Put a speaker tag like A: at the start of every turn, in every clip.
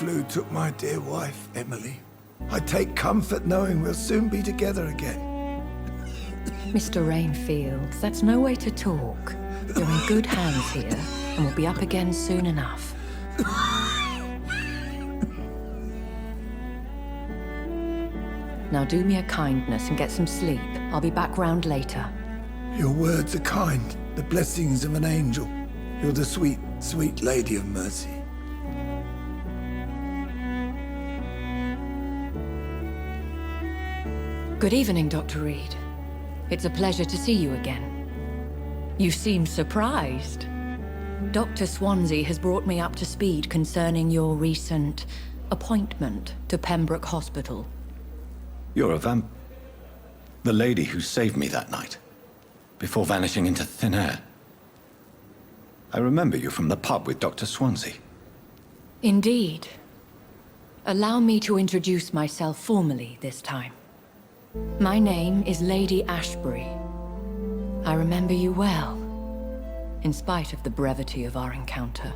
A: flu took my dear wife, Emily. I take comfort knowing we'll soon be together again.
B: Mr. Rainfield, that's no way to talk. You're in good hands here, and we'll be up again soon enough. Now do me a kindness and get some sleep. I'll be back round later.
A: Your words are kind, the blessings of an angel. You're the sweet, sweet Lady of Mercy.
B: Good evening, Dr. Reed. It's a pleasure to see you again. You seem surprised. Dr. Swansea has brought me up to speed concerning your recent appointment to Pembroke Hospital.
C: You're a the lady who saved me that night, before vanishing into thin air. I remember you from the pub with Dr. Swansea.
B: Indeed. Allow me to introduce myself formally this time. My name is Lady Ashbury. I remember you well, in spite of the brevity of our encounter.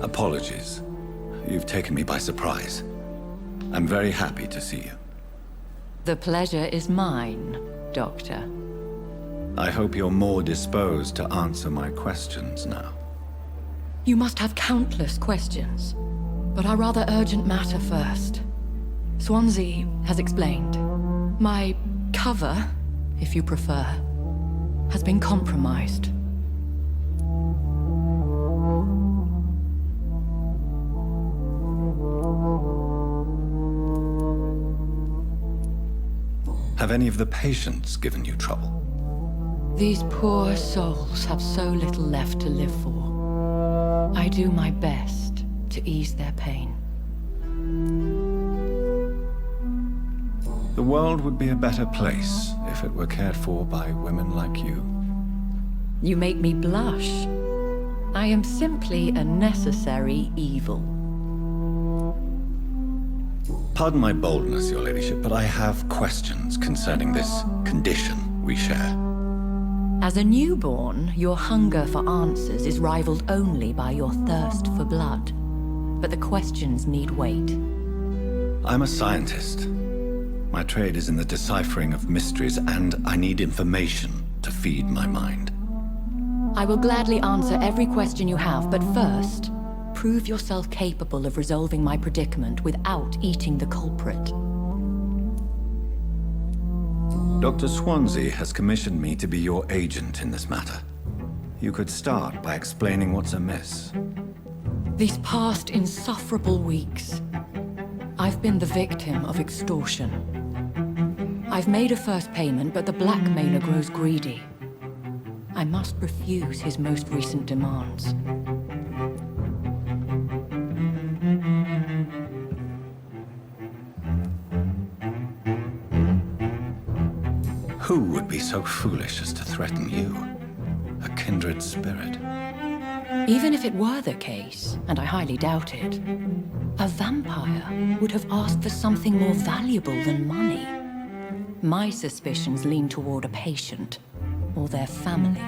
C: Apologies. You've taken me by surprise. I'm very happy to see you.
B: The pleasure is mine, Doctor.
C: I hope you're more disposed to answer my questions now.
B: You must have countless questions, but our rather urgent matter first. Swansea has explained. My cover, if you prefer, has been compromised.
C: Have any of the patients given you trouble?
B: These poor souls have so little left to live for. I do my best to ease their pain.
C: The world would be a better place if it were cared for by women like you.
B: You make me blush. I am simply a necessary evil.
C: Pardon my boldness, Your Ladyship, but I have questions concerning this condition we share.
B: As a newborn, your hunger for answers is rivaled only by your thirst for blood. But the questions need wait.
C: I'm a scientist. My trade is in the deciphering of mysteries, and I need information to feed my mind.
B: I will gladly answer every question you have, but first, prove yourself capable of resolving my predicament without eating the culprit.
C: Dr. Swansea has commissioned me to be your agent in this matter. You could start by explaining what's amiss.
B: These past insufferable weeks, I've been the victim of extortion. I've made a first payment, but the blackmailer grows greedy. I must refuse his most recent demands.
C: Who would be so foolish as to threaten you? A kindred spirit.
B: Even if it were the case, and I highly doubt it, a vampire would have asked for something more valuable than money. My suspicions lean toward a patient, or their family.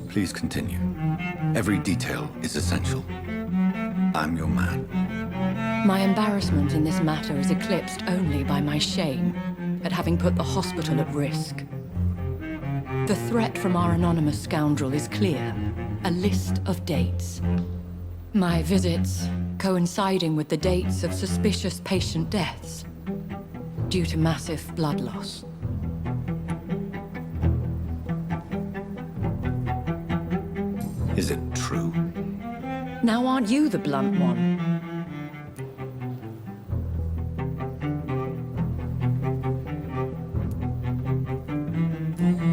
C: Please continue. Every detail is essential. I'm your man.
B: My embarrassment in this matter is eclipsed only by my shame at having put the hospital at risk. The threat from our anonymous scoundrel is clear. A list of dates. My visits coinciding with the dates of suspicious patient deaths due to massive blood loss.
C: Is it true?
B: Now aren't you the blunt one?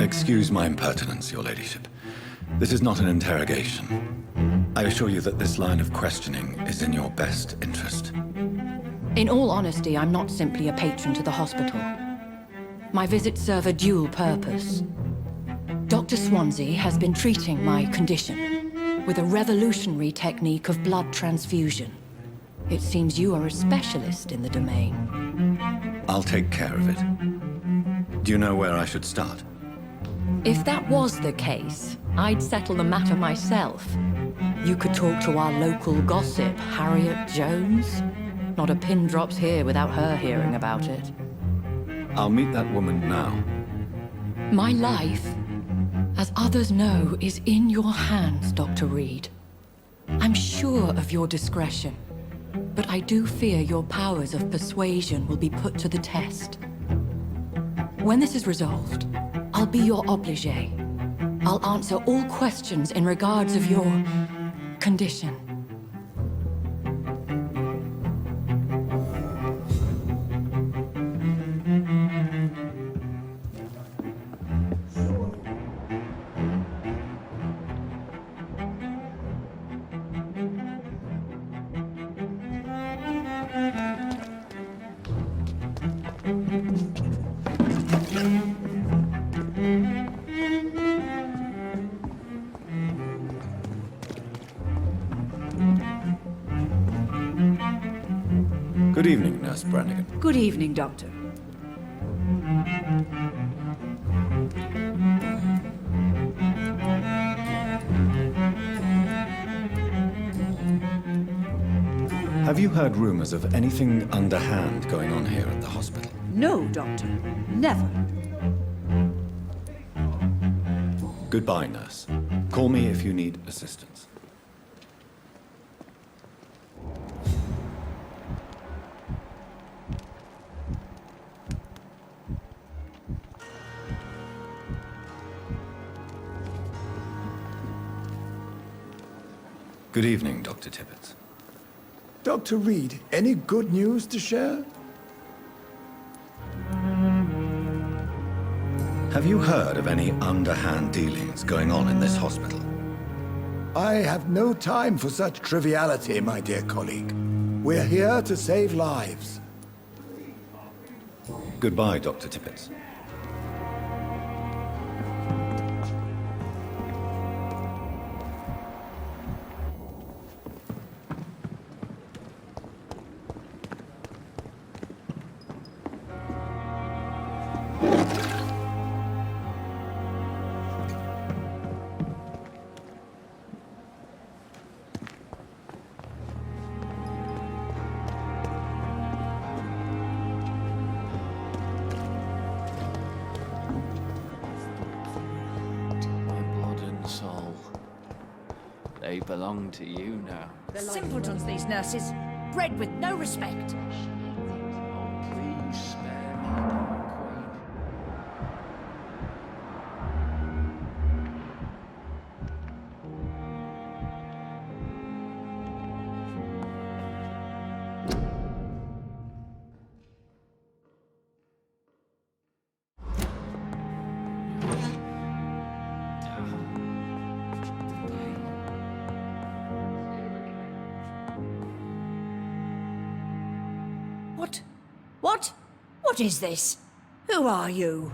C: Excuse my impertinence, Your Ladyship. This is not an interrogation. I assure you that this line of questioning is in your best interest.
B: In all honesty, I'm not simply a patron to the hospital. My visits serve a dual purpose. Dr. Swansea has been treating my condition with a revolutionary technique of blood transfusion. It seems you are a specialist in the domain.
C: I'll take care of it. Do you know where I should start?
B: If that was the case, I'd settle the matter myself. You could talk to our local gossip, Harriet Jones. Not a pin drops here without her hearing about it.
C: I'll meet that woman now.
B: My life, as others know, is in your hands, Dr. Reed. I'm sure of your discretion, but I do fear your powers of persuasion will be put to the test. When this is resolved, I'll be your obligé. I'll answer all questions in regards of your condition.
C: Good evening, Nurse Brannigan.
D: Good evening, Doctor.
C: Have you heard rumors of anything underhand going on here at the hospital?
D: No, Doctor. Never.
C: Goodbye, nurse. Call me if you need assistance. Good evening, Dr. Tibbets.
A: Dr. Reed, any good news to share?
C: Have you heard of any underhand dealings going on in this hospital?
A: I have no time for such triviality, my dear colleague. We're here to save lives.
C: Goodbye, Dr. Tibbets.
E: They belong to you now.
D: Simpletons, these nurses. Bred with no respect.
E: Oh, please spare me, Queen.
D: What is this? Who are you?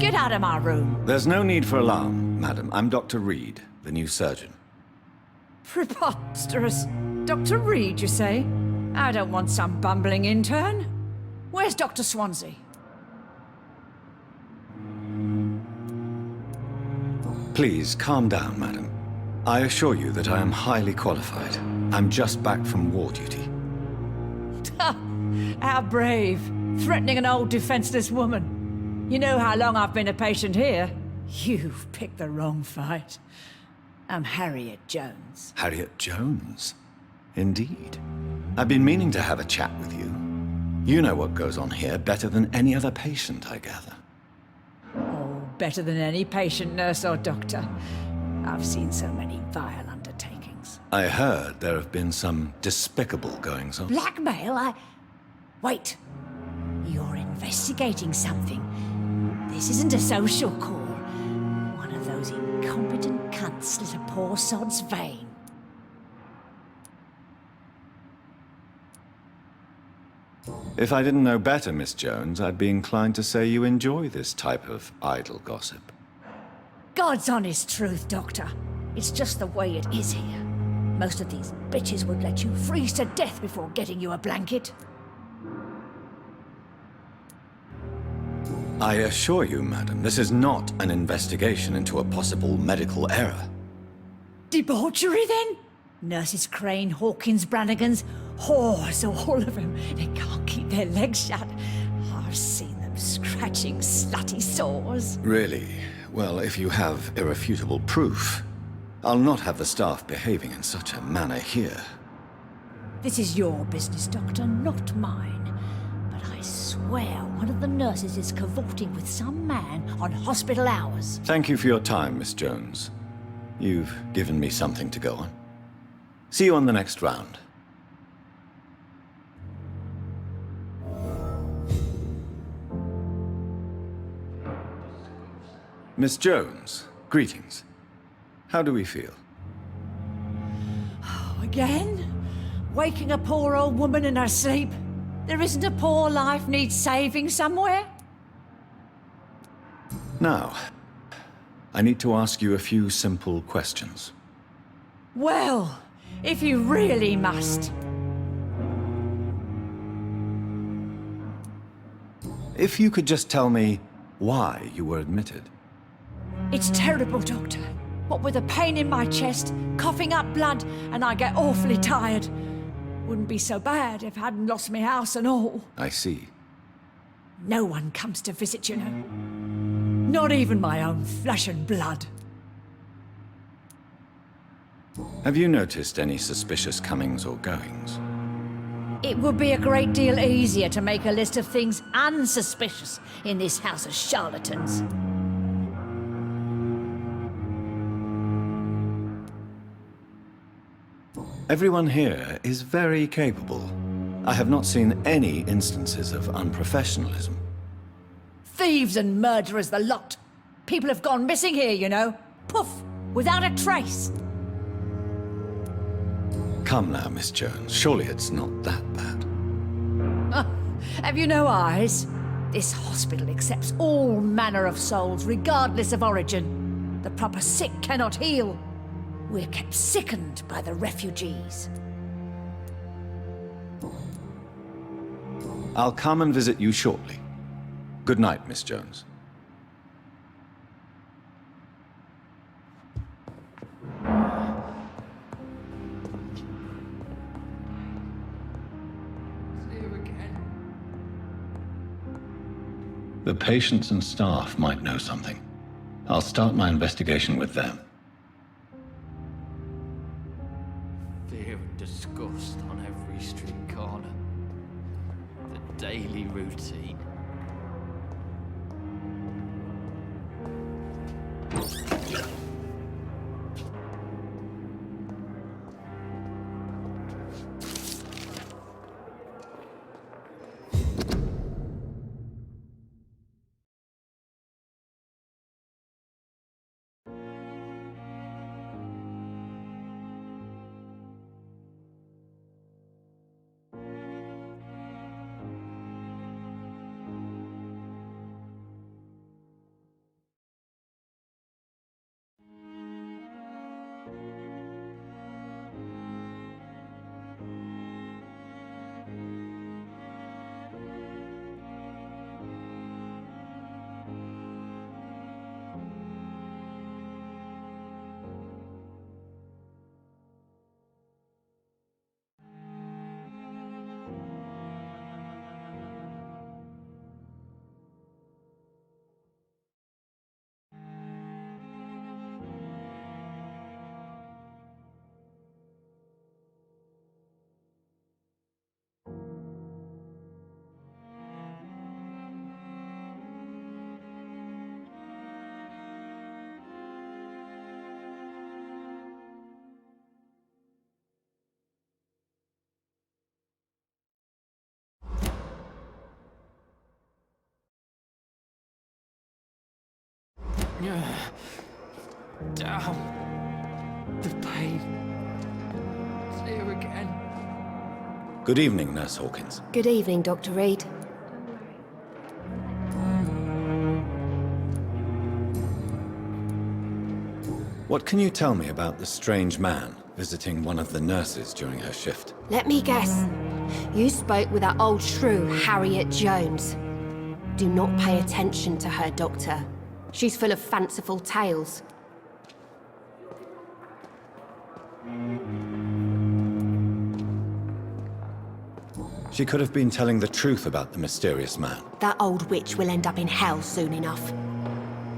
D: Get out of my room.
C: There's no need for alarm, madam. I'm Dr. Reed, the new surgeon.
D: Preposterous. Dr. Reed, you say? I don't want some bumbling intern. Where's Dr. Swansea?
C: Please, calm down, madam. I assure you that I am highly qualified. I'm just back from war duty.
D: How brave. Threatening an old defenseless woman. You know how long I've been a patient here? You've picked the wrong fight. I'm Harriet Jones.
C: Harriet Jones? Indeed. I've been meaning to have a chat with you. You know what goes on here better than any other patient, I gather.
D: Oh, better than any patient, nurse or doctor. I've seen so many vile undertakings.
C: I heard there have been some despicable goings-on.
D: Blackmail? Wait. You're investigating something. This isn't a social call. One of those incompetent cunts slit a poor sod's vein.
C: If I didn't know better, Miss Jones, I'd be inclined to say you enjoy this type of idle gossip.
D: God's honest truth, Doctor. It's just the way it is here. Most of these bitches would let you freeze to death before getting you a blanket.
C: I assure you, madam, this is not an investigation into a possible medical error.
D: Debauchery, then? Nurses Crane, Hawkins, Brannigans, whores, all of them. They can't keep their legs shut. I've seen them scratching slutty sores.
C: Really? Well, if you have irrefutable proof, I'll not have the staff behaving in such a manner here.
D: This is your business, Doctor, not mine. But I swear one of the nurses is cavorting with some man on hospital hours.
C: Thank you for your time, Miss Jones. You've given me something to go on. See you on the next round. Miss Jones, greetings. How do we feel?
D: Again? Waking a poor old woman in her sleep? There isn't a poor life needs saving somewhere?
C: Now, I need to ask you a few simple questions.
D: Well, if you really must.
C: If you could just tell me why you were admitted.
D: It's terrible, Doctor. What with a pain in my chest, coughing up blood, and I get awfully tired. Wouldn't be so bad if I hadn't lost my house and all.
C: I see.
D: No one comes to visit, you know. Not even my own flesh and blood.
C: Have you noticed any suspicious comings or goings?
D: It would be a great deal easier to make a list of things unsuspicious in this house of charlatans.
C: Everyone here is very capable. I have not seen any instances of unprofessionalism.
D: Thieves and murderers, the lot. People have gone missing here, you know. Poof, without a trace.
C: Come now, Miss Jones. Surely it's not that bad.
D: Have you no eyes? This hospital accepts all manner of souls, regardless of origin. The proper sick cannot heal. We're kept sickened by the refugees.
C: I'll come and visit you shortly. Good night, Miss Jones. The patients and staff might know something. I'll start my investigation with them.
E: Fear and disgust on every street corner. The daily routine. Damn. The pain. It's here again.
C: Good evening, Nurse Hawkins.
F: Good evening, Dr. Reed.
C: What can you tell me about the strange man visiting one of the nurses during her shift?
F: Let me guess. You spoke with that old shrew, Harriet Jones. Do not pay attention to her, Doctor. She's full of fanciful tales.
C: She could have been telling the truth about the mysterious man.
F: That old witch will end up in hell soon enough.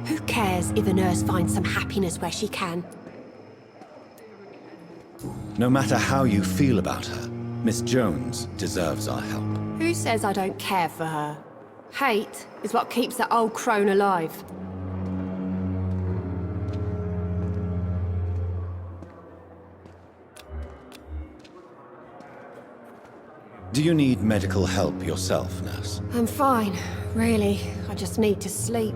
F: Who cares if a nurse finds some happiness where she can?
C: No matter how you feel about her, Miss Jones deserves our help.
F: Who says I don't care for her? Hate is what keeps that old crone alive.
C: Do you need medical help yourself, nurse?
F: I'm fine, really. I just need to sleep.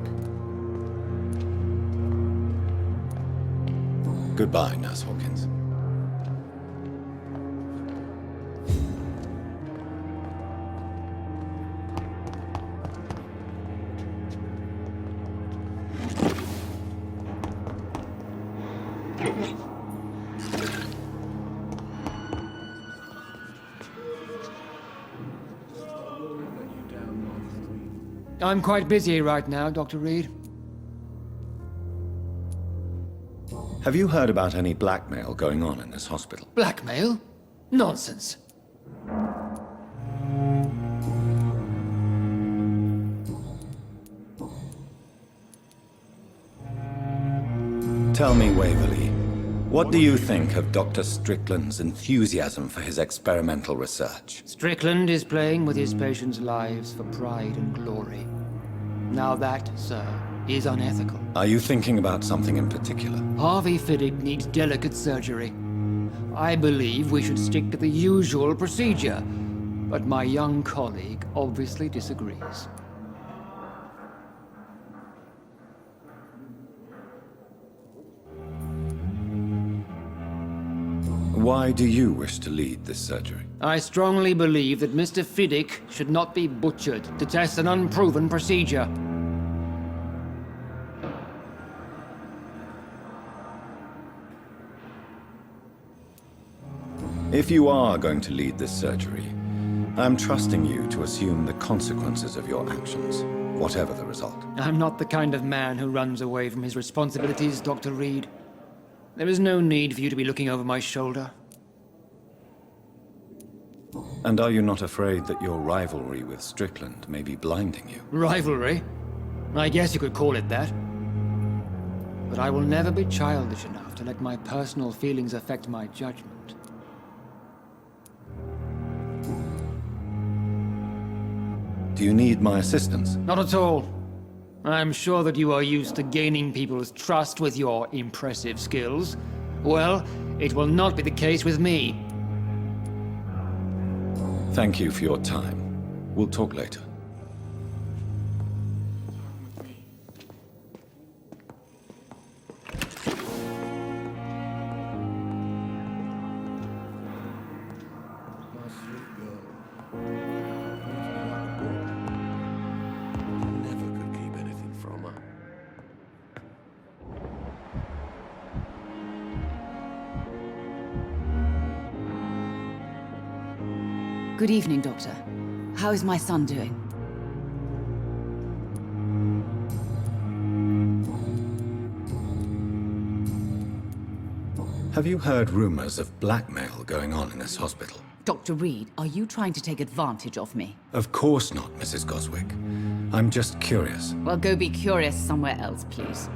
C: Goodbye, Nurse Hawkins.
E: I'm quite busy right now, Dr. Reed.
C: Have you heard about any blackmail going on in this hospital?
E: Blackmail? Nonsense.
C: Tell me, Waverly, what do you think of Dr. Strickland's enthusiasm for his experimental research?
E: Strickland is playing with his patients' lives for pride and glory. Now that, sir, is unethical.
C: Are you thinking about something in particular?
E: Harvey Fiddick needs delicate surgery. I believe we should stick to the usual procedure, but my young colleague obviously disagrees.
C: Why do you wish to lead this surgery?
E: I strongly believe that Mr. Fiddick should not be butchered to test an unproven procedure.
C: If you are going to lead this surgery, I'm trusting you to assume the consequences of your actions, whatever the result.
E: I'm not the kind of man who runs away from his responsibilities, Dr. Reed. There is no need for you to be looking over my shoulder.
C: And are you not afraid that your rivalry with Strickland may be blinding you?
E: Rivalry? I guess you could call it that. But I will never be childish enough to let my personal feelings affect my judgment.
C: Do you need my assistance?
E: Not at all. I'm sure that you are used to gaining people's trust with your impressive skills. Well, it will not be the case with me.
C: Thank you for your time. We'll talk later.
G: Good evening, Doctor. How is my son doing?
C: Have you heard rumors of blackmail going on in this hospital?
G: Dr. Reed, are you trying to take advantage of me?
C: Of course not, Mrs. Goswick. I'm just curious.
G: Well, go be curious somewhere else, please.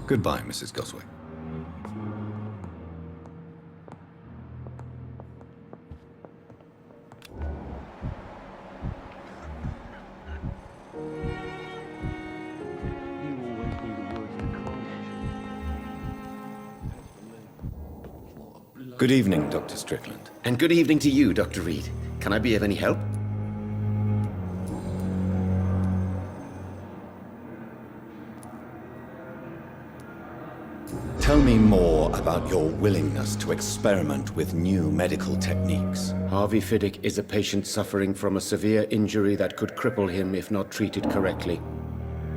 C: Goodbye, Mrs. Goswick. Good evening, Dr. Strickland.
H: And good evening to you, Dr. Reed. Can I be of any help?
C: Tell me more about your willingness to experiment with new medical techniques.
H: Harvey Fiddick is a patient suffering from a severe injury that could cripple him if not treated correctly.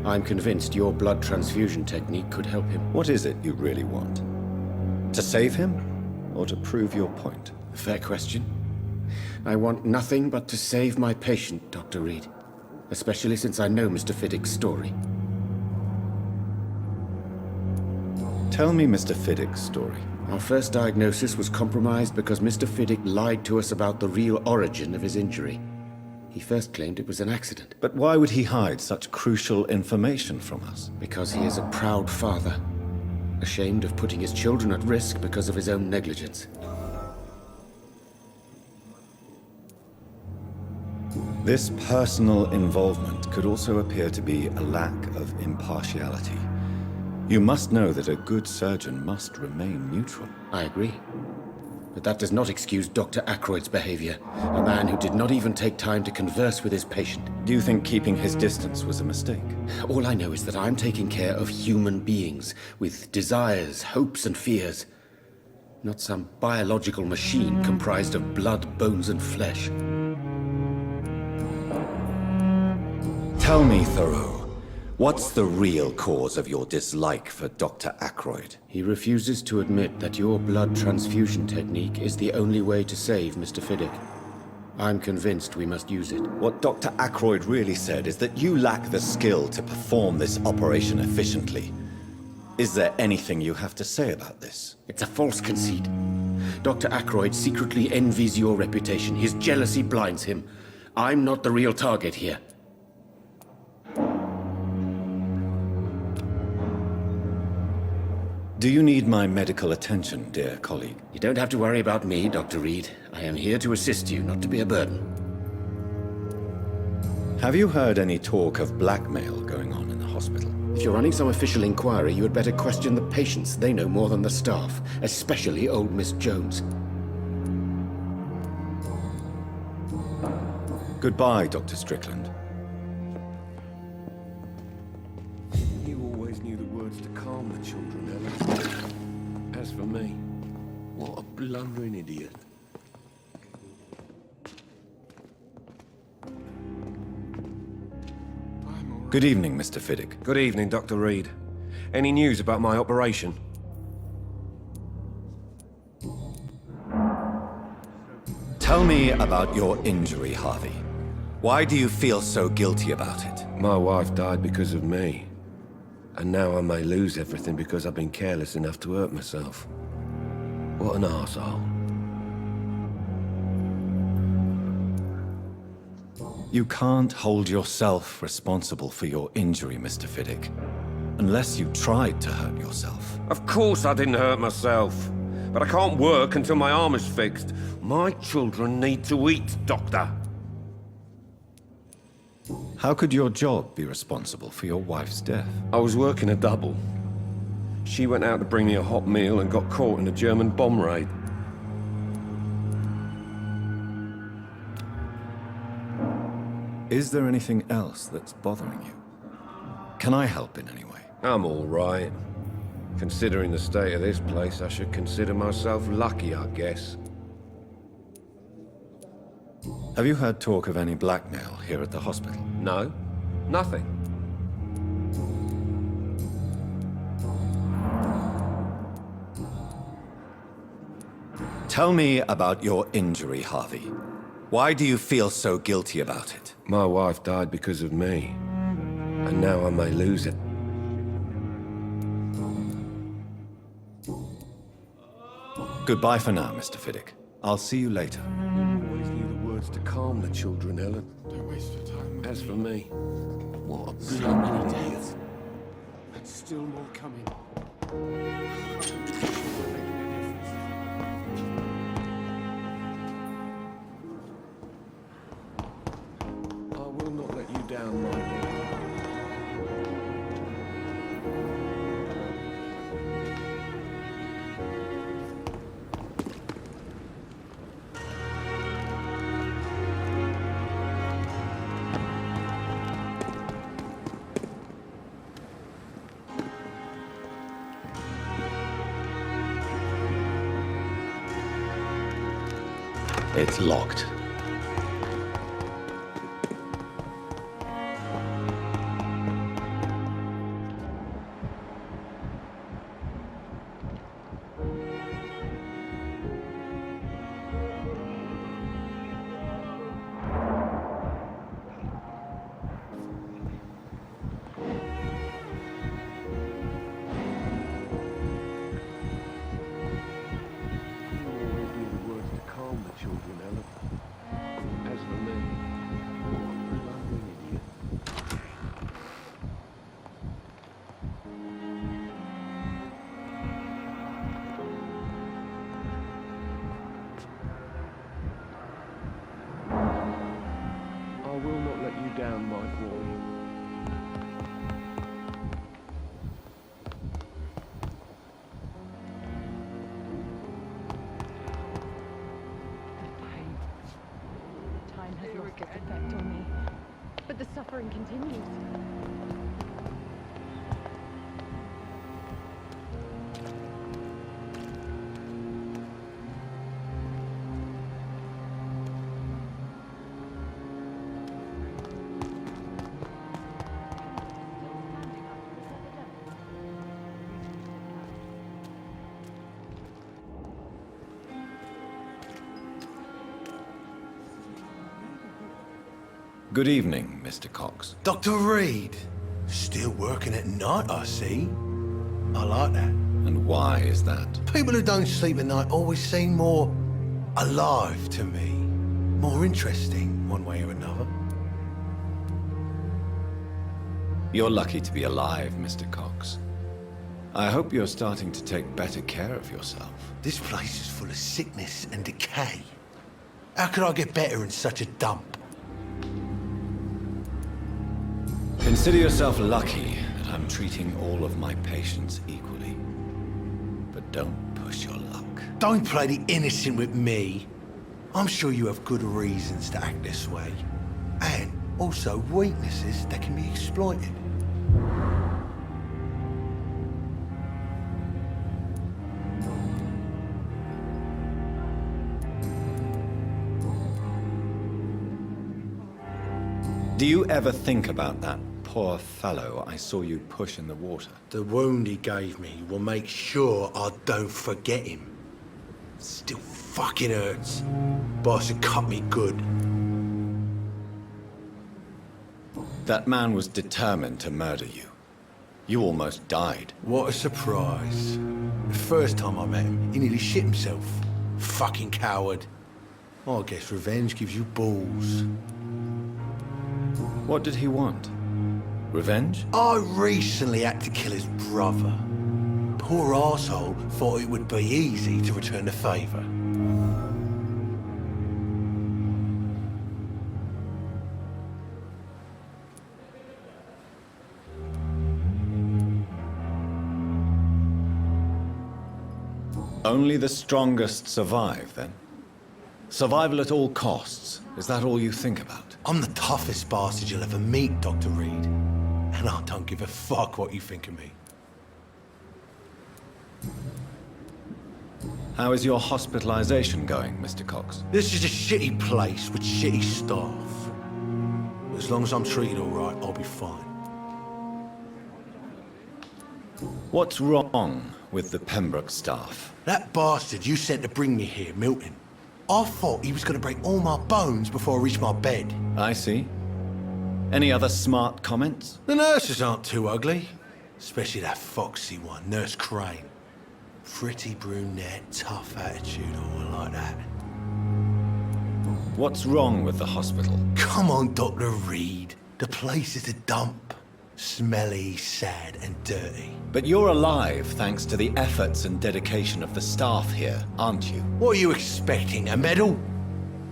H: I'm convinced your blood transfusion technique could help him.
C: What is it you really want? To save him? Or to prove your point?
H: Fair question. I want nothing but to save my patient, Dr. Reed. Especially since I know Mr. Fiddick's story.
C: Tell me Mr. Fiddick's story.
H: Our first diagnosis was compromised because Mr. Fiddick lied to us about the real origin of his injury. He first claimed it was an accident.
C: But why would he hide such crucial information from us?
H: Because he is a proud father, ashamed of putting his children at risk because of his own negligence.
C: This personal involvement could also appear to be a lack of impartiality. You must know that a good surgeon must remain neutral.
H: I agree. But that does not excuse Dr. Ackroyd's behavior, a man who did not even take time to converse with his patient.
C: Do you think keeping his distance was a mistake?
H: All I know is that I'm taking care of human beings with desires, hopes, and fears. Not some biological machine comprised of blood, bones, and flesh.
C: Tell me, Thoreau, what's the real cause of your dislike for Dr. Ackroyd?
H: He refuses to admit that your blood transfusion technique is the only way to save Mr. Fiddick. I'm convinced we must use it.
C: What Dr. Ackroyd really said is that you lack the skill to perform this operation efficiently. Is there anything you have to say about this?
H: It's a false conceit. Dr. Ackroyd secretly envies your reputation. His jealousy blinds him. I'm not the real target here.
C: Do you need my medical attention, dear colleague?
H: You don't have to worry about me, Dr. Reed. I am here to assist you, not to be a burden.
C: Have you heard any talk of blackmail going on in the hospital?
H: If you're running some official inquiry, you had better question the patients. They know more than the staff, especially old Miss Jones.
C: Goodbye, Dr. Strickland.
I: You always knew the words to calm the children, Ellen. As for me, what a blundering idiot.
C: Good evening, Mr. Fiddick.
I: Good evening, Dr. Reed. Any news about my operation?
C: Tell me about your injury, Harvey. Why do you feel so guilty about it?
I: My wife died because of me. And now I may lose everything because I've been careless enough to hurt myself. What an arsehole.
C: You can't hold yourself responsible for your injury, Mr. Fiddick, unless you tried to hurt yourself.
I: Of course I didn't hurt myself. But I can't work until my arm is fixed. My children need to eat, Doctor.
C: How could your job be responsible for your wife's death?
I: I was working a double. She went out to bring me a hot meal and got caught in a German bomb raid.
C: Is there anything else that's bothering you? Can I help in any way?
I: I'm all right. Considering the state of this place, I should consider myself lucky, I guess.
C: Have you heard talk of any blackmail here at the hospital?
I: No, nothing.
C: Tell me about your injury, Harvey. Why do you feel so guilty about it?
I: My wife died because of me. And now I may lose it.
C: Goodbye for now, Mr. Fiddick. I'll see you later.
I: You always knew the words to calm the children, Ellen. Don't waste your time. As for me, what a blooming idiot.
H: And still more coming.
I: I will not let you down, my boy.
C: It's locked.
J: quickest effect on me. But the suffering continues.
C: Good evening, Mr. Cox.
K: Dr. Reed. Still working at night, I see. I like that.
C: And why is that?
K: People who don't sleep at night always seem more alive to me. More interesting, one way or another.
C: You're lucky to be alive, Mr. Cox. I hope you're starting to take better care of yourself.
K: This place is full of sickness and decay. How could I get better in such a dump?
C: Consider yourself lucky that I'm treating all of my patients equally. But don't push your luck.
K: Don't play the innocent with me. I'm sure you have good reasons to act this way. And also weaknesses that can be exploited.
C: Do you ever think about that poor fellow I saw you push in the water?
K: The wound he gave me will make sure I don't forget him. Still fucking hurts. Boss had cut me good.
C: That man was determined to murder you. You almost died.
K: What a surprise. The first time I met him, he nearly shit himself. Fucking coward. I guess revenge gives you balls.
C: What did he want? Revenge?
K: I recently had to kill his brother. Poor arsehole thought it would be easy to return the favour.
C: Only the strongest survive, then? Survival at all costs. Is that all you think about?
K: I'm the toughest bastard you'll ever meet, Dr. Reed. And I don't give a fuck what you think of me.
C: How is your hospitalization going, Mr. Cox?
K: This is a shitty place with shitty staff. But as long as I'm treated all right, I'll be fine.
C: What's wrong with the Pembroke staff?
K: That bastard you sent to bring me here, Milton. I thought he was going to break all my bones before I reached my bed.
C: I see. Any other smart comments?
K: The nurses aren't too ugly. Especially that foxy one, Nurse Crane. Pretty brunette, tough attitude, all like that.
C: What's wrong with the hospital?
K: Come on, Dr. Reed. The place is a dump. Smelly, sad, and dirty.
C: But you're alive thanks to the efforts and dedication of the staff here, aren't you?
K: What are you expecting, a medal?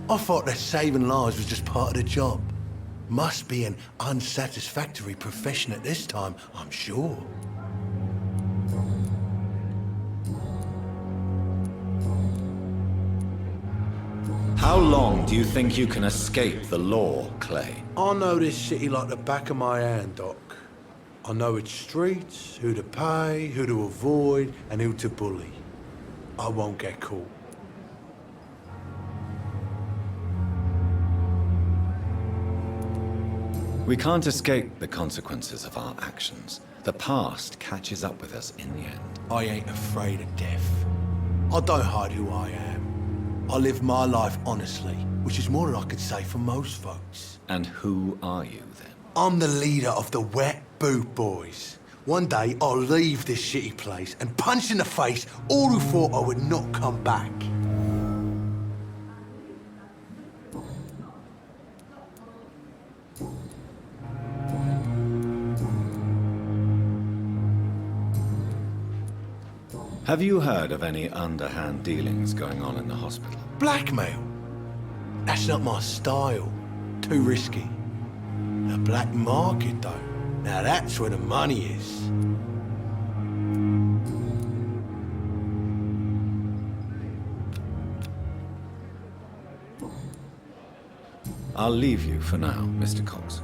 K: I thought that saving lives was just part of the job. Must be an unsatisfactory profession at this time, I'm sure.
C: How long do you think you can escape the law, Clay?
K: I know this city like the back of my hand, Doc. I know its streets, who to pay, who to avoid, and who to bully. I won't get caught.
C: We can't escape the consequences of our actions. The past catches up with us in the end.
K: I ain't afraid of death. I don't hide who I am. I live my life honestly, which is more than I could say for most folks.
C: And who are you, then?
K: I'm the leader of the Wet Boot Boys. One day, I'll leave this shitty place and punch in the face all who thought I would not come back.
C: Have you heard of any underhand dealings going on in the hospital?
K: Blackmail? That's not my style. Too risky. The black market, though. Now that's where the money is.
C: I'll leave you for now, Mr. Cox.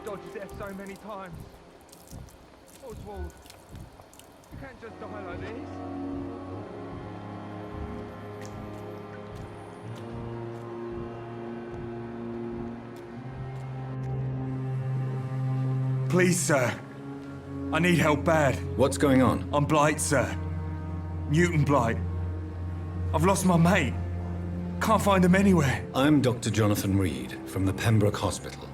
L: Dodged death so many times. Oswald, you can't just die like this.
M: Please, sir. I need help bad.
C: What's going on?
M: I'm Blight, sir. Newton Blight. I've lost my mate. Can't find him anywhere.
C: I'm Dr. Jonathan Reed from the Pembroke Hospital.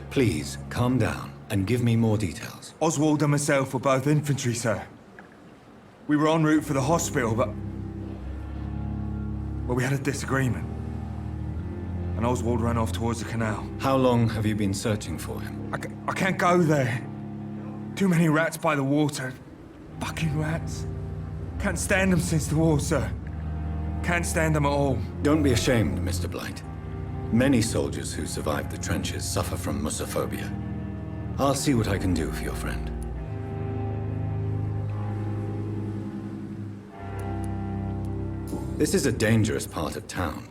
C: Please, calm down and give me more details.
M: Oswald and myself were both infantry, sir. We were en route for the hospital, but... well, we had a disagreement. And Oswald ran off towards the canal.
C: How long have you been searching for him?
M: I can't go there. Too many rats by the water. Fucking rats. Can't stand them since the war, sir. Can't stand them at all.
C: Don't be ashamed, Mr. Blight. Many soldiers who survived the trenches suffer from musophobia. I'll see what I can do for your friend. This is a dangerous part of town.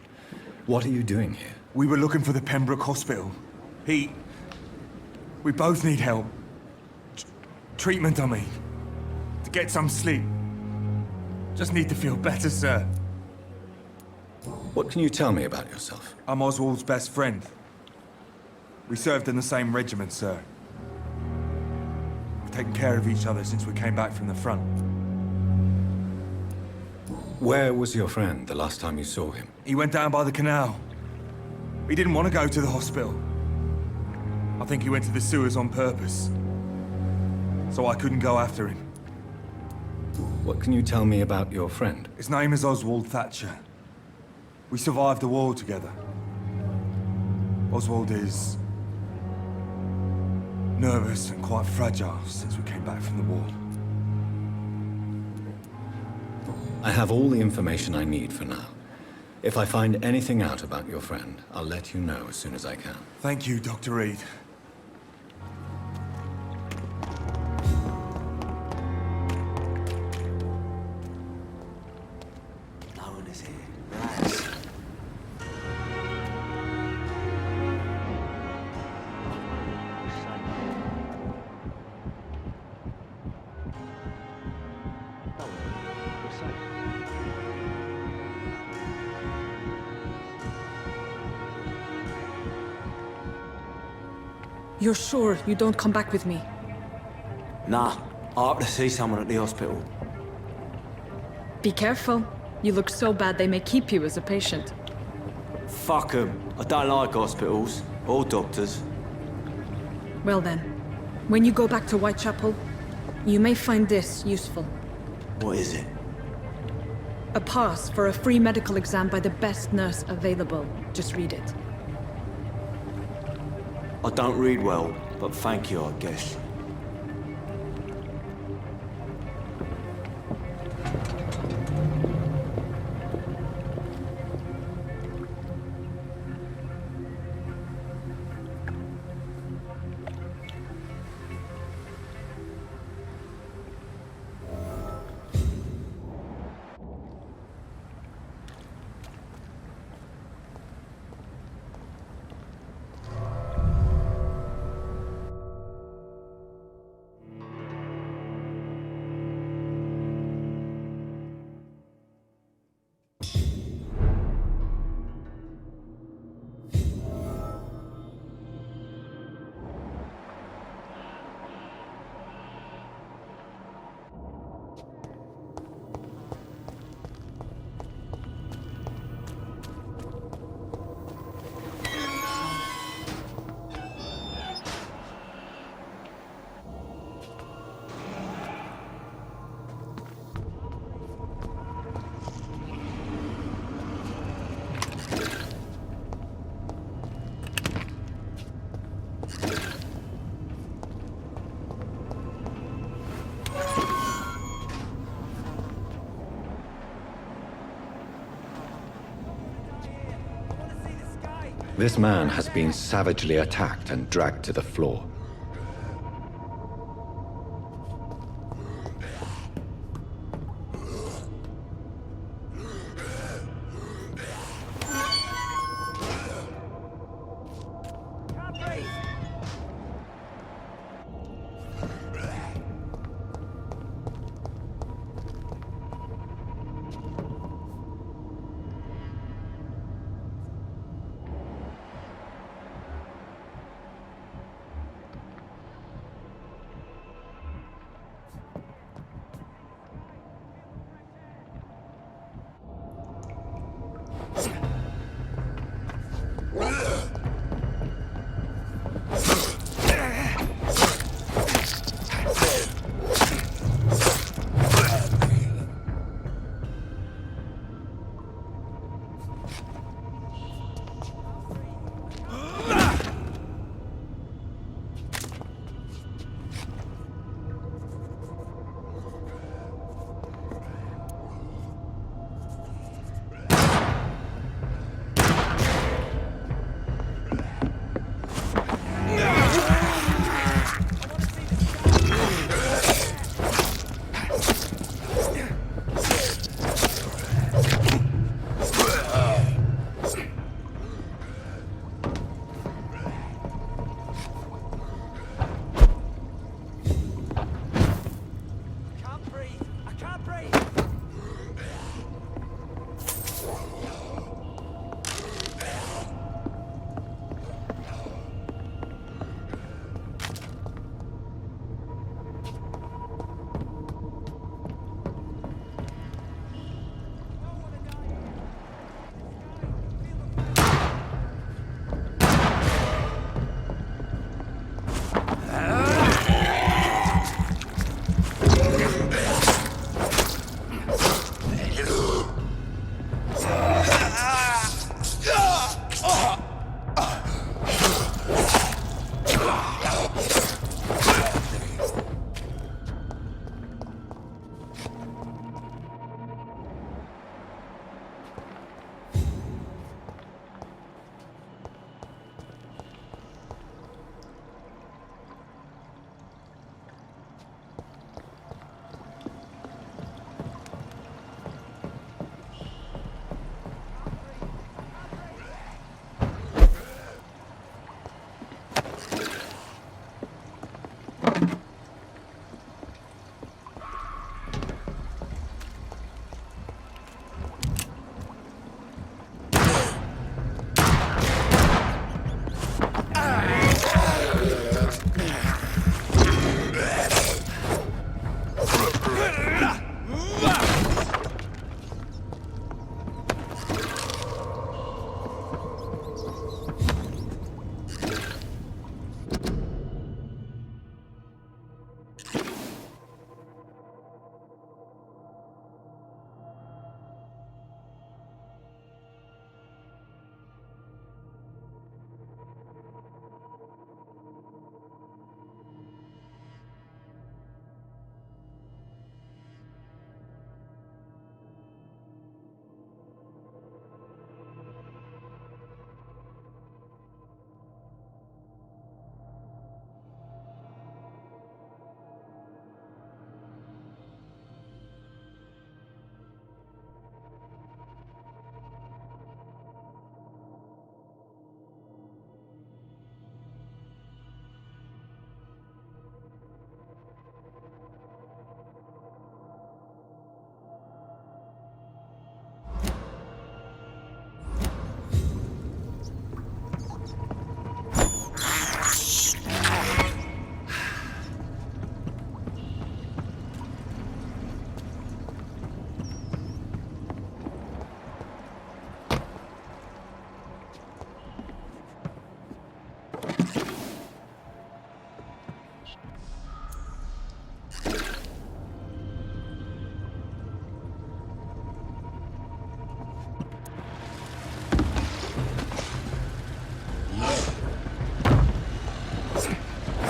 C: What are you doing here?
M: We were looking for the Pembroke Hospital. We both need help. Treatment, I mean. To get some sleep. Just need to feel better, sir.
C: What can you tell me about yourself?
M: I'm Oswald's best friend. We served in the same regiment, sir. We've taken care of each other since we came back from the front.
C: Where was your friend the last time you saw him?
M: He went down by the canal. He didn't want to go to the hospital. I think he went to the sewers on purpose. So I couldn't go after him.
C: What can you tell me about your friend?
M: His name is Oswald Thatcher. We survived the war together. Oswald is... nervous and quite fragile since we came back from the war.
C: I have all the information I need for now. If I find anything out about your friend, I'll let you know as soon as I can.
M: Thank you, Dr. Reed.
K: No one is here. Nice.
N: You're sure you don't come back with me?
O: Nah, I have to see someone at the hospital.
N: Be careful. You look so bad they may keep you as a patient.
O: Fuck 'em. I don't like hospitals. Or doctors.
N: Well then, when you go back to Whitechapel, you may find this useful.
O: What is it?
N: A pass for a free medical exam by the best nurse available. Just read it.
O: I don't read well, but thank you, I guess.
C: This man has been savagely attacked and dragged to the floor.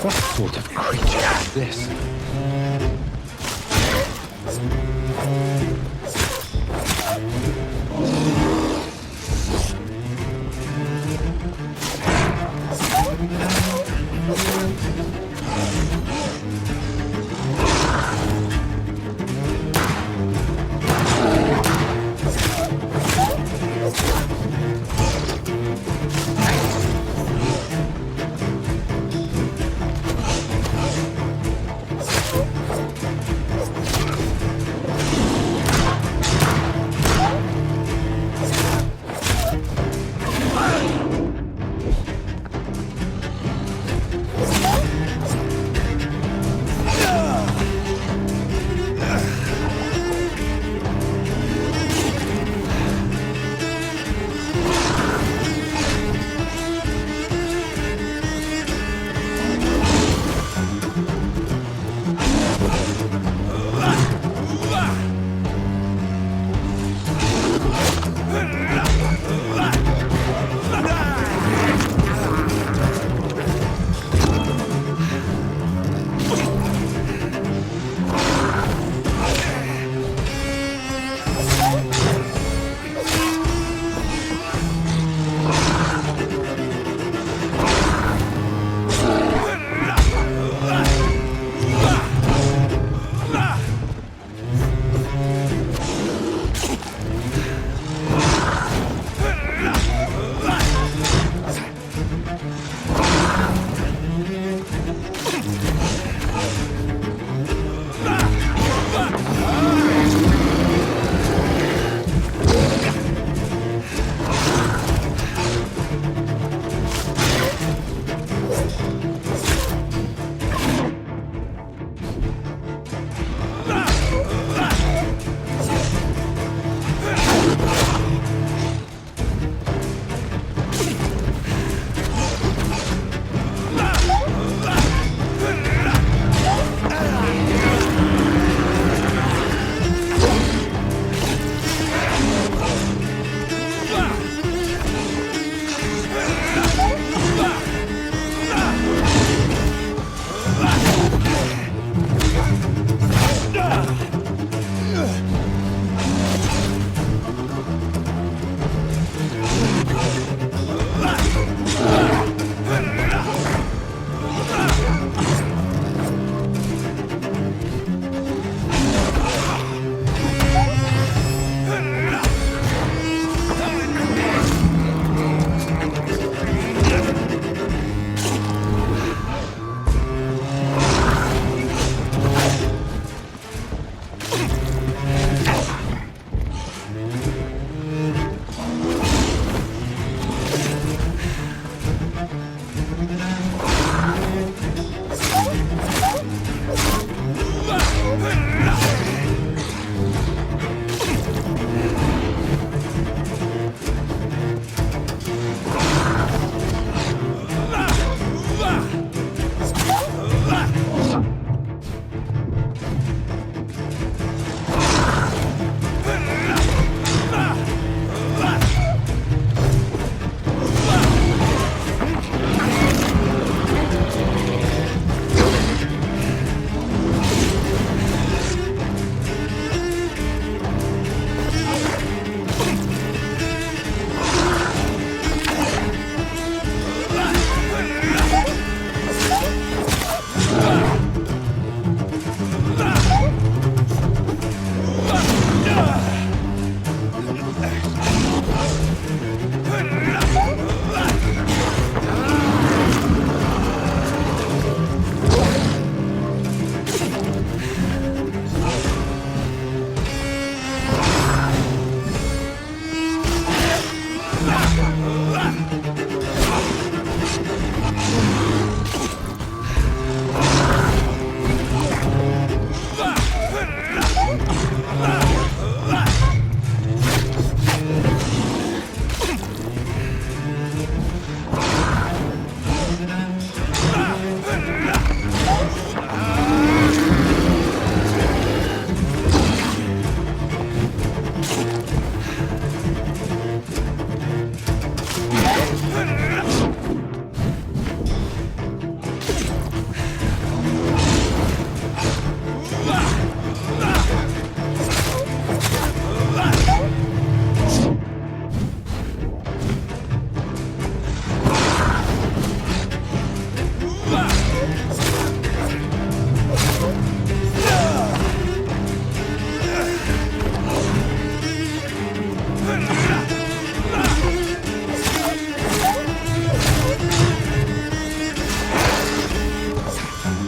P: What sort of creature is this?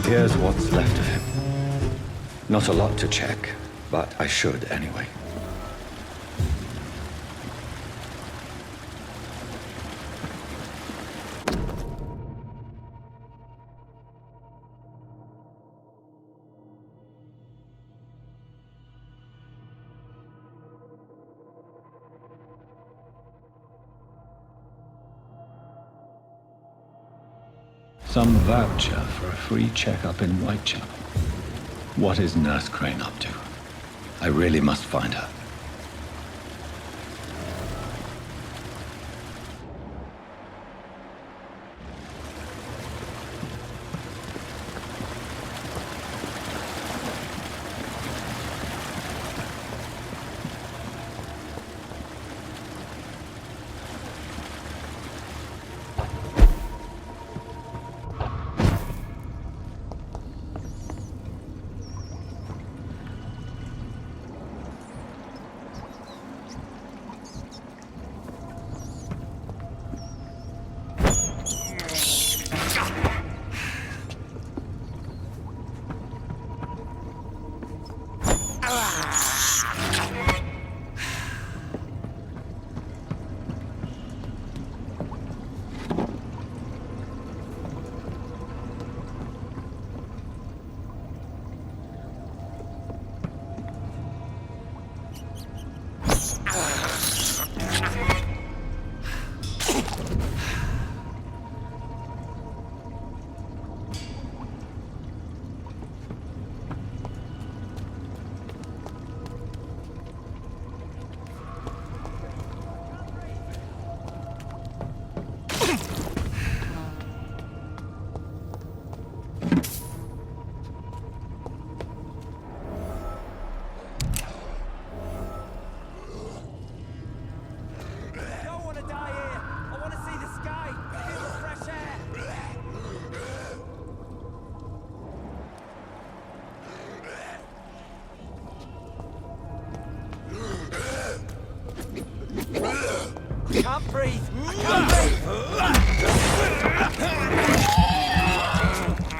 C: Here's what's left of him. Not a lot to check, but I should anyway. Some voucher for a free checkup in Whitechapel. What is Nurse Crane up to? I really must find her.
O: Can't breathe! I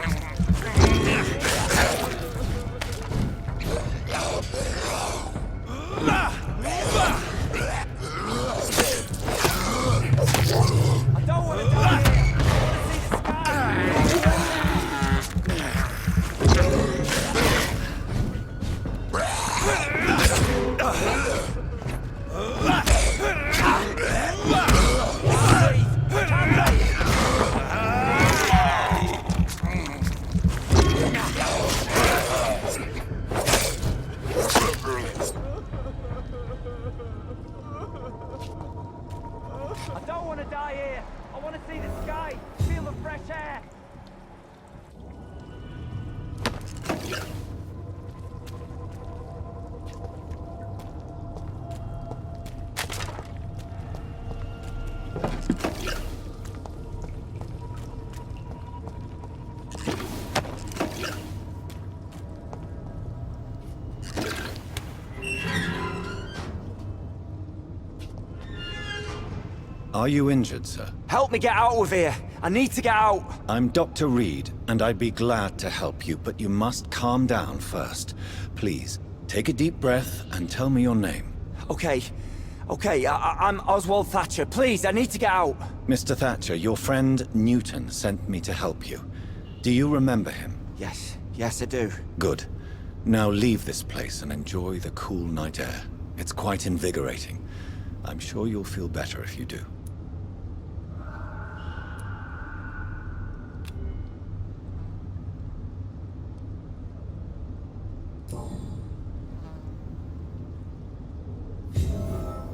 O: don't want to die here! I don't want to die here! I want to see the sky! Feel the fresh air!
C: Are you injured, sir?
O: Help me get out of here! I need to get out!
C: I'm Dr. Reed, and I'd be glad to help you, but you must calm down first. Please, take a deep breath and tell me your name.
O: Okay. I'm Oswald Thatcher. Please, I need to get out!
C: Mr. Thatcher, your friend Newton sent me to help you. Do you remember him?
O: Yes, I do.
C: Good. Now leave this place and enjoy the cool night air. It's quite invigorating. I'm sure you'll feel better if you do.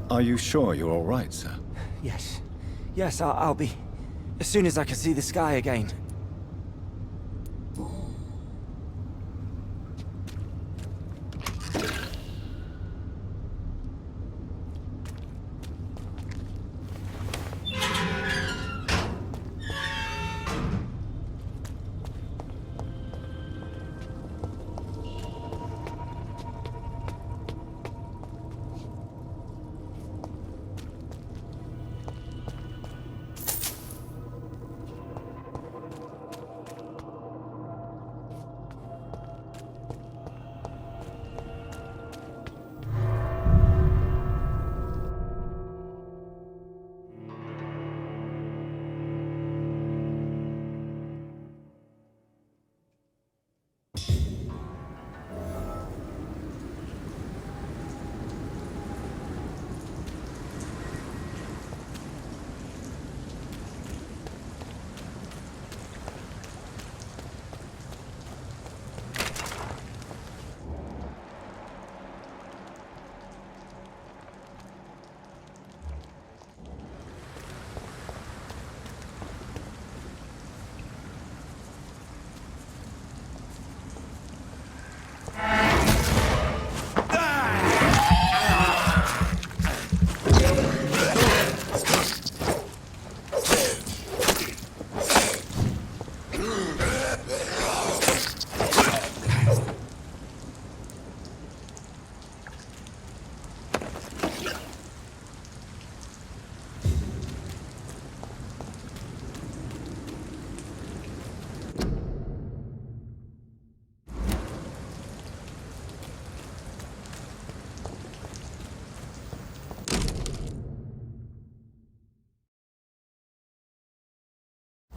C: Are you sure you're all right, sir?
O: Yes, I'll be... as soon as I can see the sky again.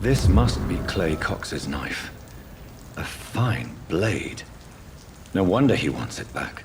C: This must be Clay Cox's knife. A fine blade. No wonder he wants it back.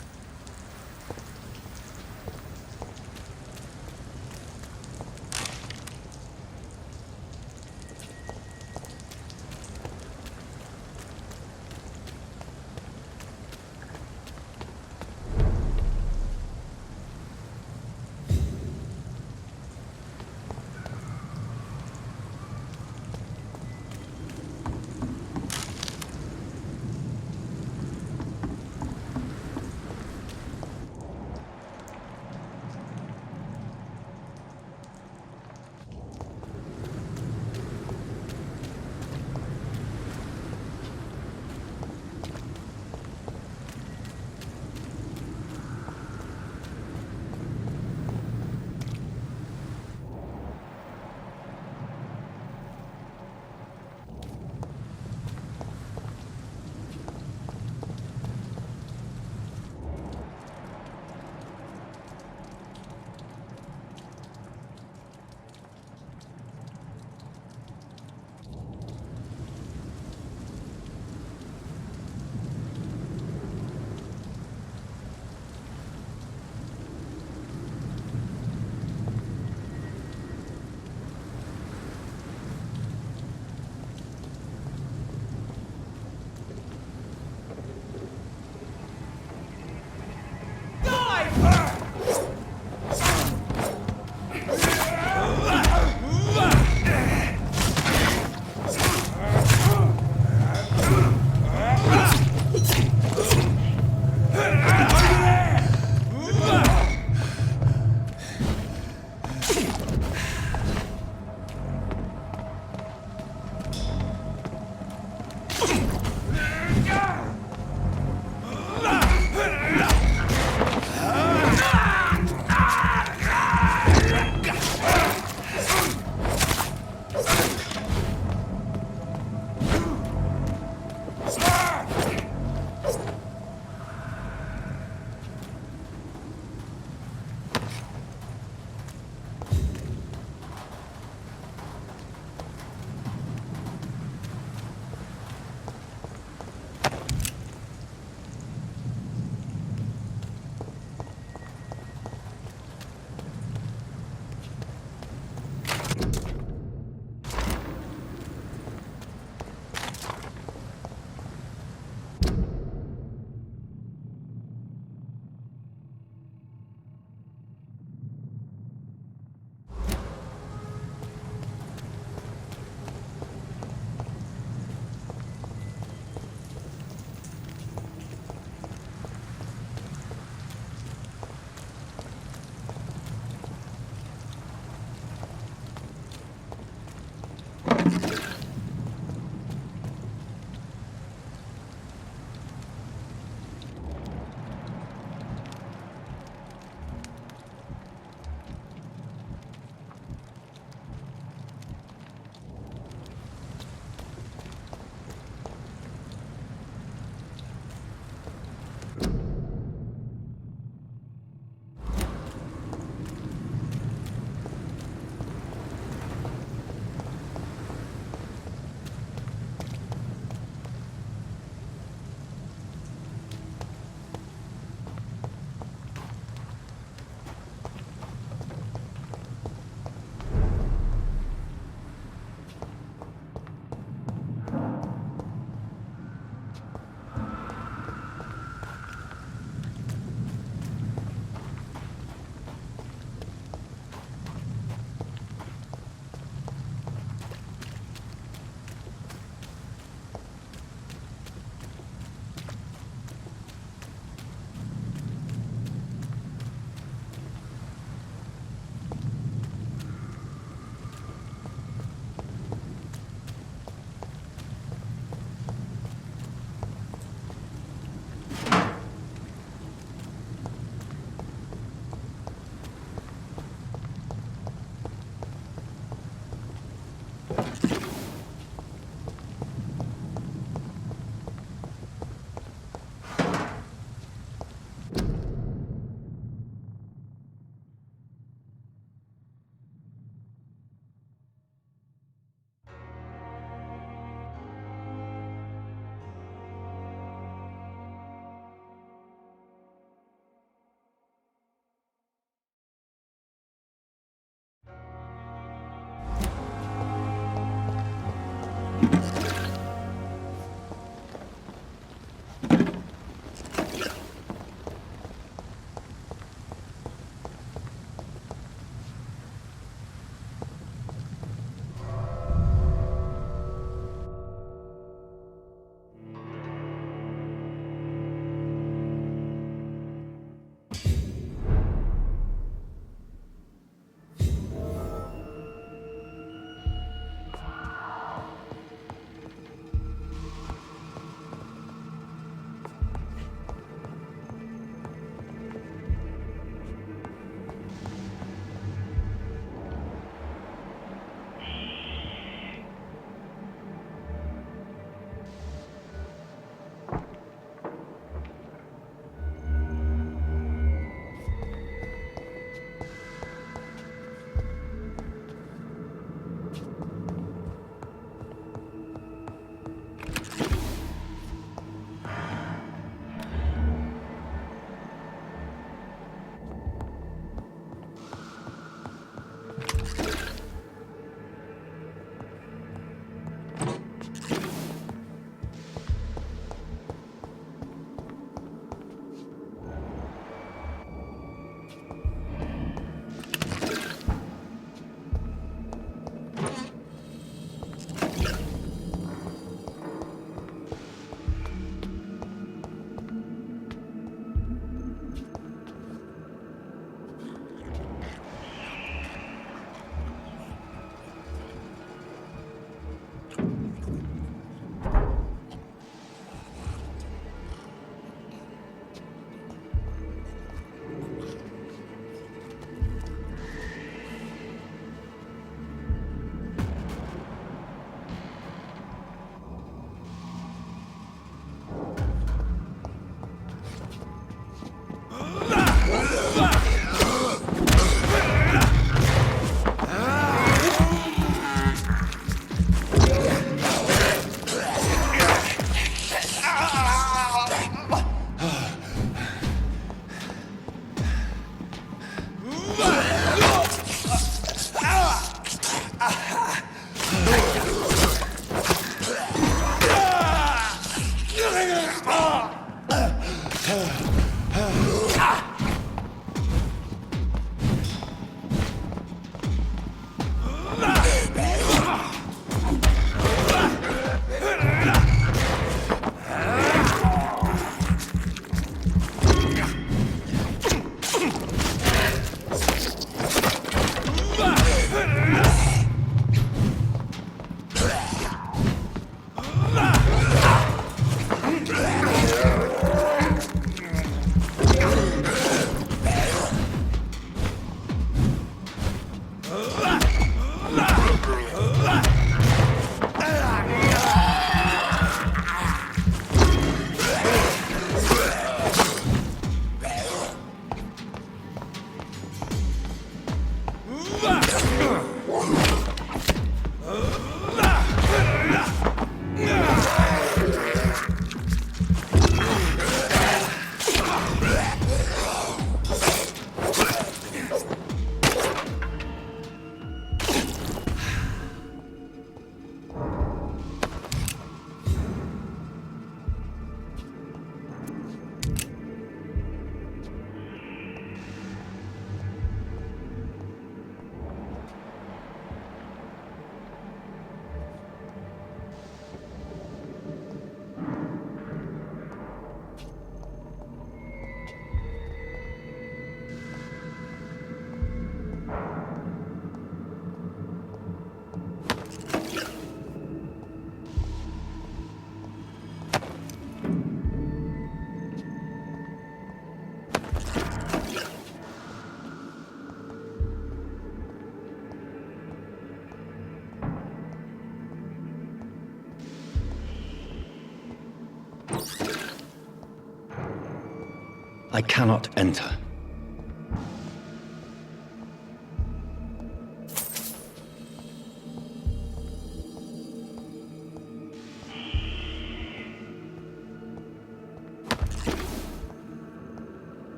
C: I cannot enter.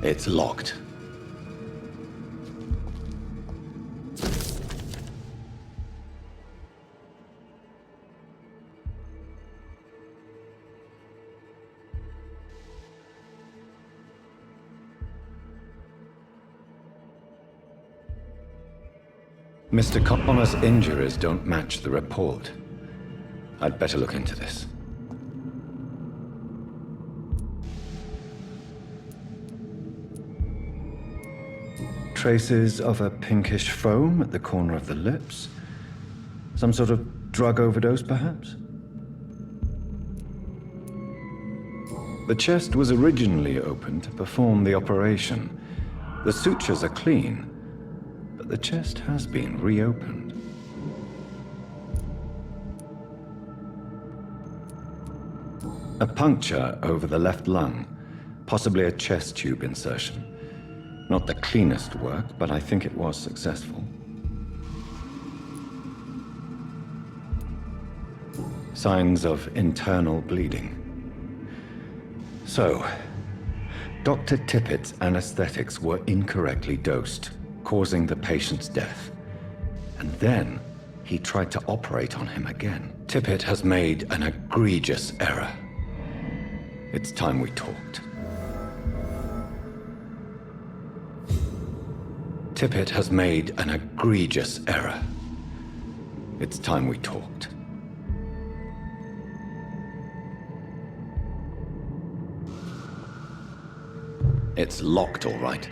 C: It's locked. Mr. Connor's injuries don't match the report. I'd better look into this. Traces of a pinkish foam at the corner of the lips. Some sort of drug overdose, perhaps? The chest was originally opened to perform the operation. The sutures are clean, but the chest has been reopened. A puncture over the left lung, possibly a chest tube insertion. Not the cleanest work, but I think it was successful. Signs of internal bleeding. So, Dr. Tippett's anesthetics were incorrectly dosed, causing the patient's death. And then, he tried to operate on him again. Tippett has made an egregious error. It's time we talked. Tippett has made an egregious error. It's time we talked. It's locked, all right.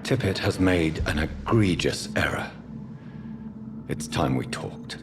C: Tippett has made an egregious error. It's time we talked.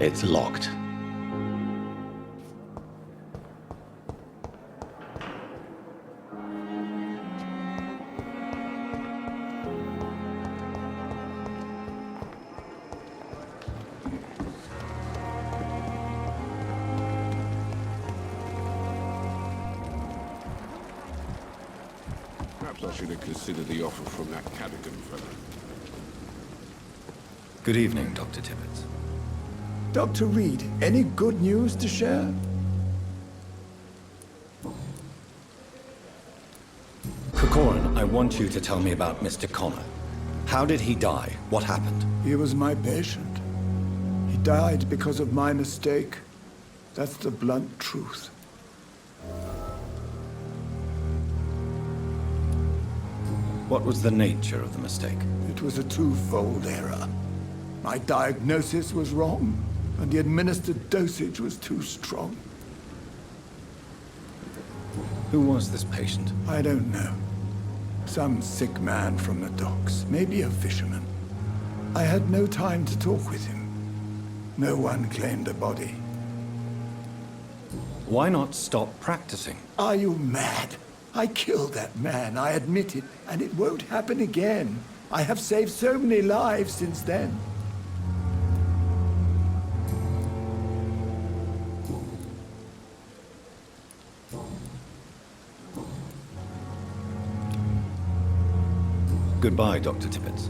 C: It's locked.
Q: Perhaps I should have considered the offer from that Cadogan fellow.
C: Good evening, Dr. Tippett.
A: Dr. Reed, any good news to share?
C: Corcoran, I want you to tell me about Mr. Connor. How did he die? What happened?
A: He was my patient. He died because of my mistake. That's the blunt truth.
C: What was the nature of the mistake?
A: It was a twofold error. My diagnosis was wrong, and the administered dosage was too strong.
C: Who was this patient?
A: I don't know. Some sick man from the docks, maybe a fisherman. I had no time to talk with him. No one claimed a body.
C: Why not stop practicing?
A: Are you mad? I killed that man, I admit it, and it won't happen again. I have saved so many lives since then.
C: Goodbye, Dr. Tippett.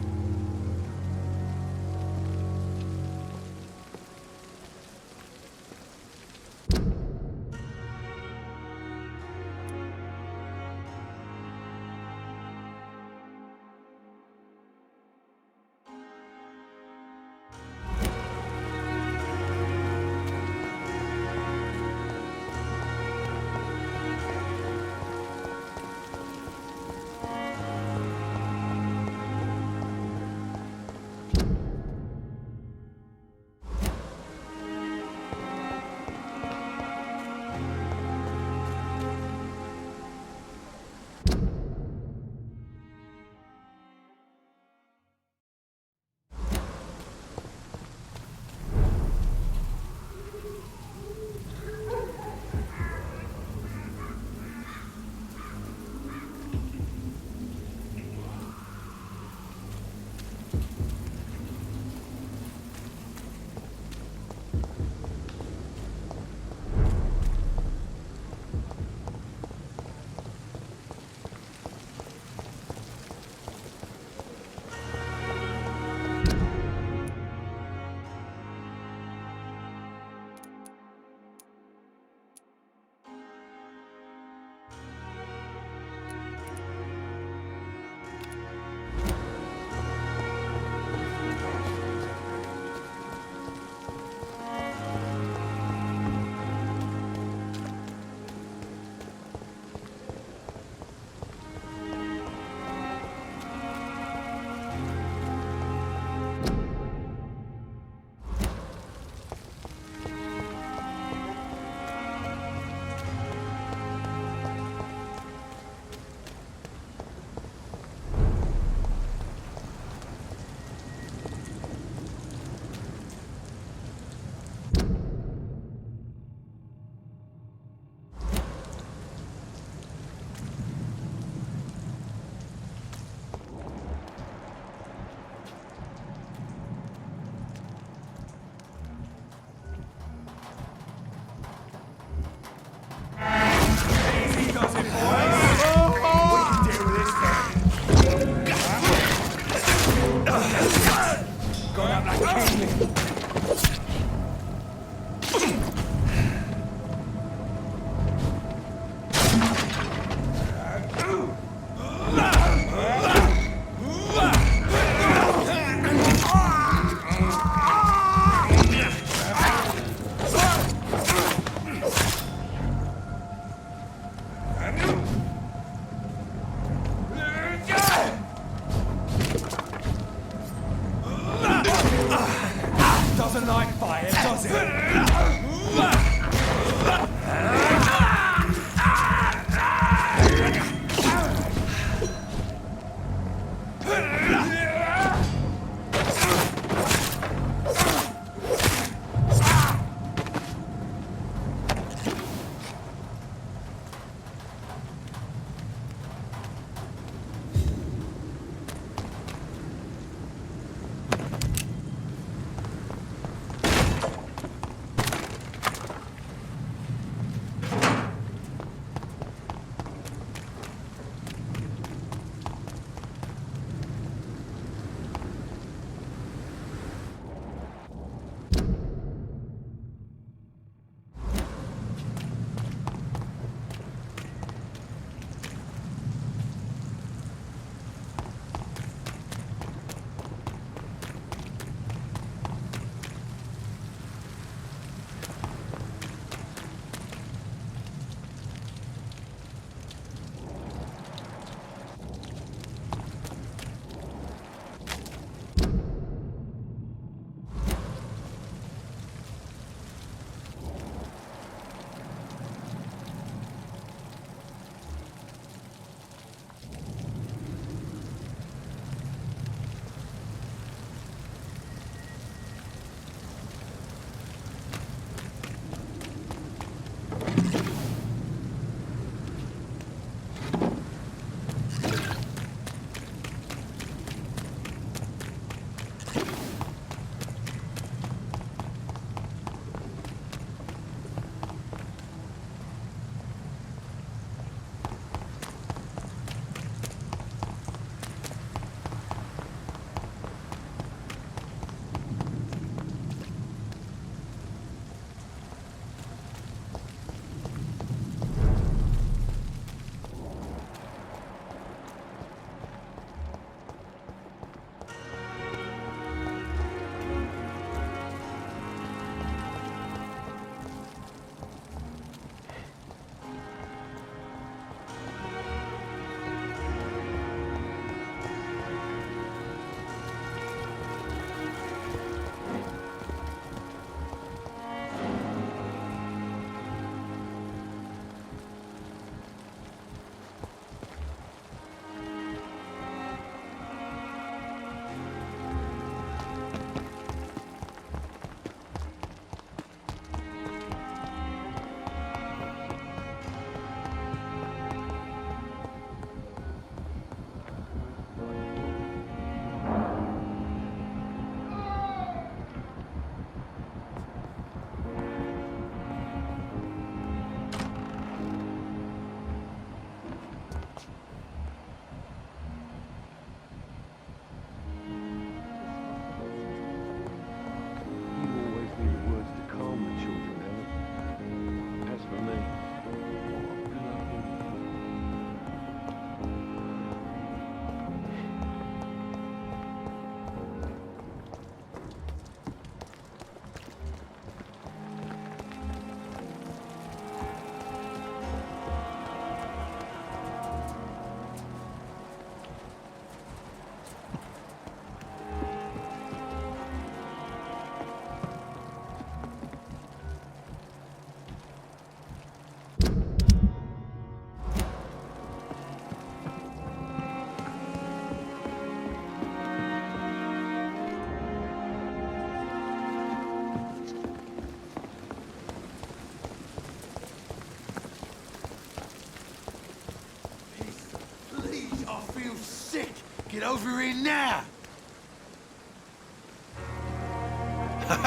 K: Get over here now!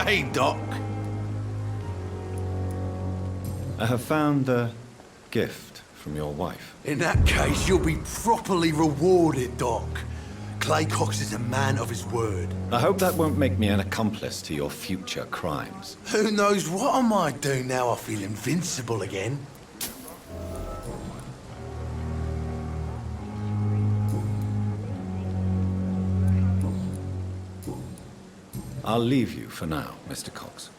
K: Hey, Doc.
C: I have found a gift from your wife.
K: In that case, you'll be properly rewarded, Doc. Clay Cox is a man of his word.
C: I hope that won't make me an accomplice to your future crimes.
K: Who knows what I might do now I feel invincible again.
C: I'll leave you for now, Mr. Cox.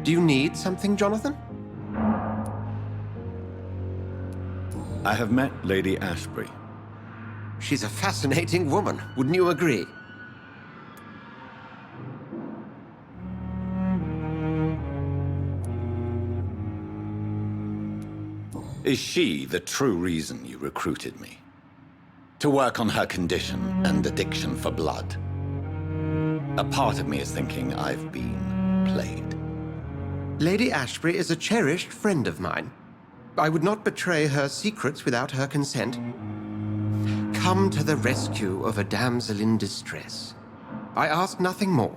R: Do you need something, Jonathan?
C: I have met Lady Ashbury.
R: She's a fascinating woman, wouldn't you agree?
C: Is she the true reason you recruited me? To work on her condition and addiction for blood? A part of me is thinking I've been played.
R: Lady Ashbury is a cherished friend of mine. I would not betray her secrets without her consent. Come to the rescue of a damsel in distress. I ask nothing more.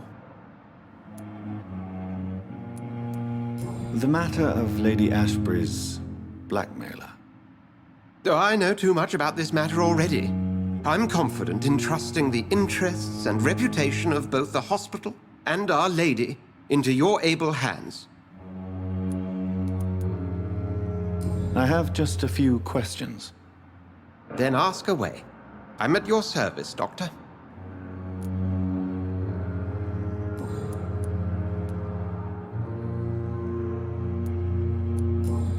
C: The matter of Lady Ashbury's blackmailer.
R: Oh, I know too much about this matter already. I'm confident in trusting the interests and reputation of both the hospital and Our Lady into your able hands.
C: I have just a few questions.
R: Then ask away. I'm at your service, Doctor.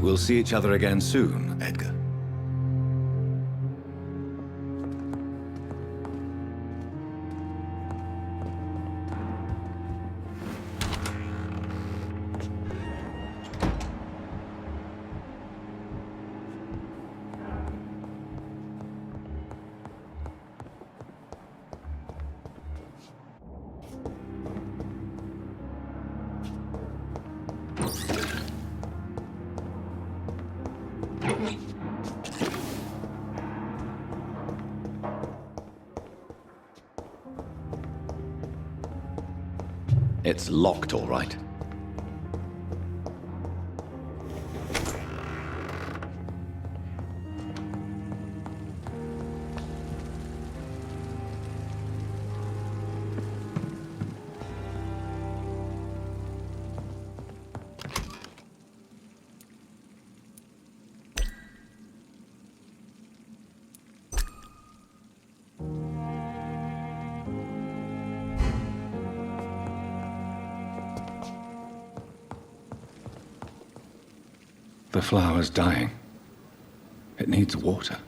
C: We'll see each other again soon, Edgar. It's locked, all right. The flower's dying. It needs water.